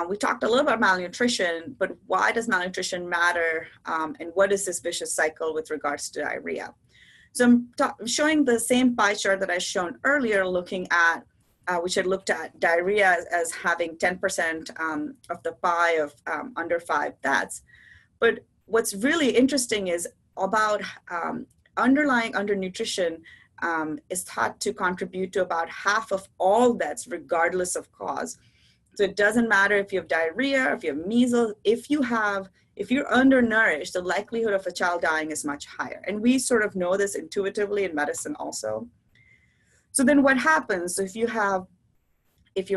we talked a little about malnutrition, but why does malnutrition matter? And what is this vicious cycle with regards to diarrhea? So I'm showing the same pie chart that I shown earlier, looking at, which had looked at diarrhea as having 10% of the pie of under 5 deaths. But what's really interesting is about underlying undernutrition is thought to contribute to about half of all deaths, regardless of cause. So it doesn't matter if you have diarrhea, if you have measles, if you're undernourished, the likelihood of a child dying is much higher. And we sort of know this intuitively in medicine also. So then what happens if you're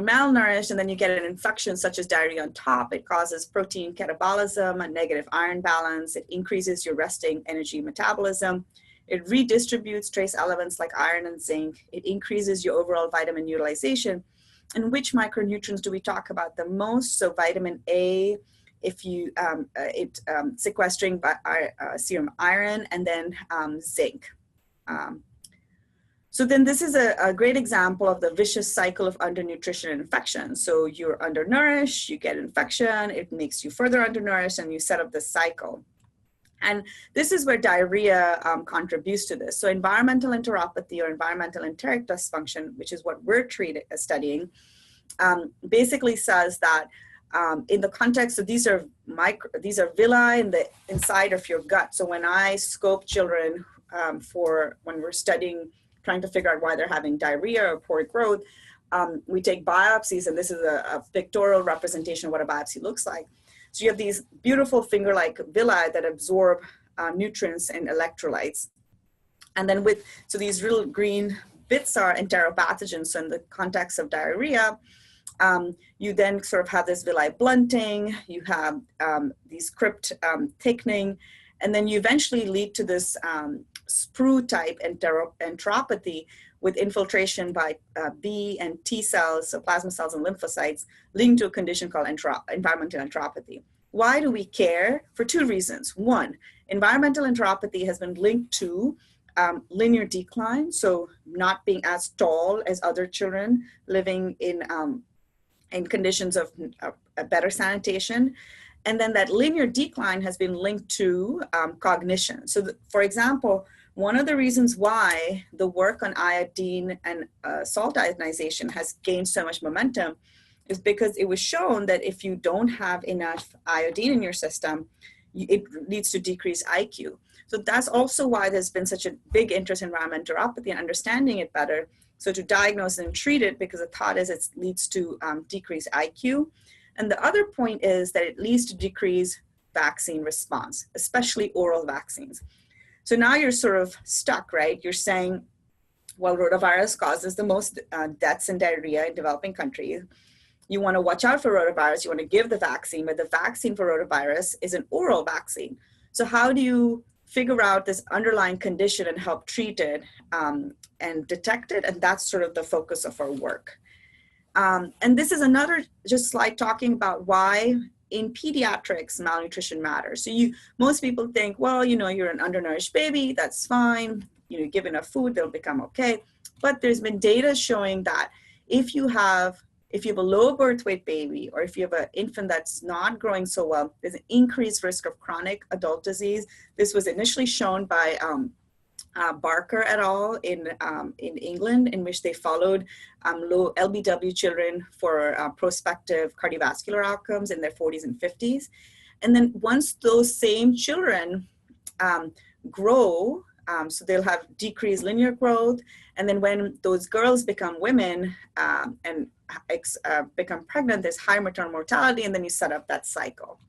malnourished and then you get an infection such as diarrhea on top? It causes protein catabolism, a negative iron balance. It increases your resting energy metabolism. It redistributes trace elements like iron and zinc. It increases your overall vitamin utilization. And which micronutrients do we talk about the most? So vitamin A, sequestering serum iron, and then zinc. So then this is a great example of the vicious cycle of undernutrition and infection. So you're undernourished, you get infection, it makes you further undernourished, and you set up this cycle. And this is where diarrhea contributes to this. So environmental enteropathy or environmental enteric dysfunction, which is what we're studying, basically says that in the context of these are villi in the inside of your gut. So when I scope children when we're studying, trying to figure out why they're having diarrhea or poor growth, we take biopsies, and this is a pictorial representation of what a biopsy looks like. So you have these beautiful finger-like villi that absorb nutrients and electrolytes. And then so these little green bits are enteropathogens. So in the context of diarrhea, you then sort of have this villi blunting, you have these crypt thickening, and then you eventually lead to this sprue type enteropathy with infiltration by B and T cells, so plasma cells and lymphocytes, leading to a condition called environmental enteropathy. Why do we care? For 2 reasons. One, environmental enteropathy has been linked to linear decline, so not being as tall as other children living in conditions of better sanitation. And then that linear decline has been linked to cognition. So for example, one of the reasons why the work on iodine and salt ionization has gained so much momentum is because it was shown that if you don't have enough iodine in your system, it leads to decreased IQ. So that's also why there's been such a big interest in environmental enteropathy and understanding it better. So to diagnose and treat it, because the thought is it leads to decreased IQ. And the other point is that it leads to decreased vaccine response, especially oral vaccines. So now you're sort of stuck, right? You're saying, well, rotavirus causes the most deaths and diarrhea in developing countries. You want to watch out for rotavirus, you want to give the vaccine, but the vaccine for rotavirus is an oral vaccine. So how do you figure out this underlying condition and help treat it and detect it? And that's sort of the focus of our work. And this is another just slide talking about why in pediatrics malnutrition matters. So most people think, well, you're an undernourished baby, that's fine. Give enough food, they'll become okay. But there's been data showing that if you have a low birth weight baby, or if you have an infant that's not growing so well, there's an increased risk of chronic adult disease. This was initially shown by Barker et al. In England, in which they followed low LBW children for prospective cardiovascular outcomes in their 40s and 50s. And then once those same children grow, so they'll have decreased linear growth. And then when those girls become women and become pregnant, there's high maternal mortality, and then you set up that cycle.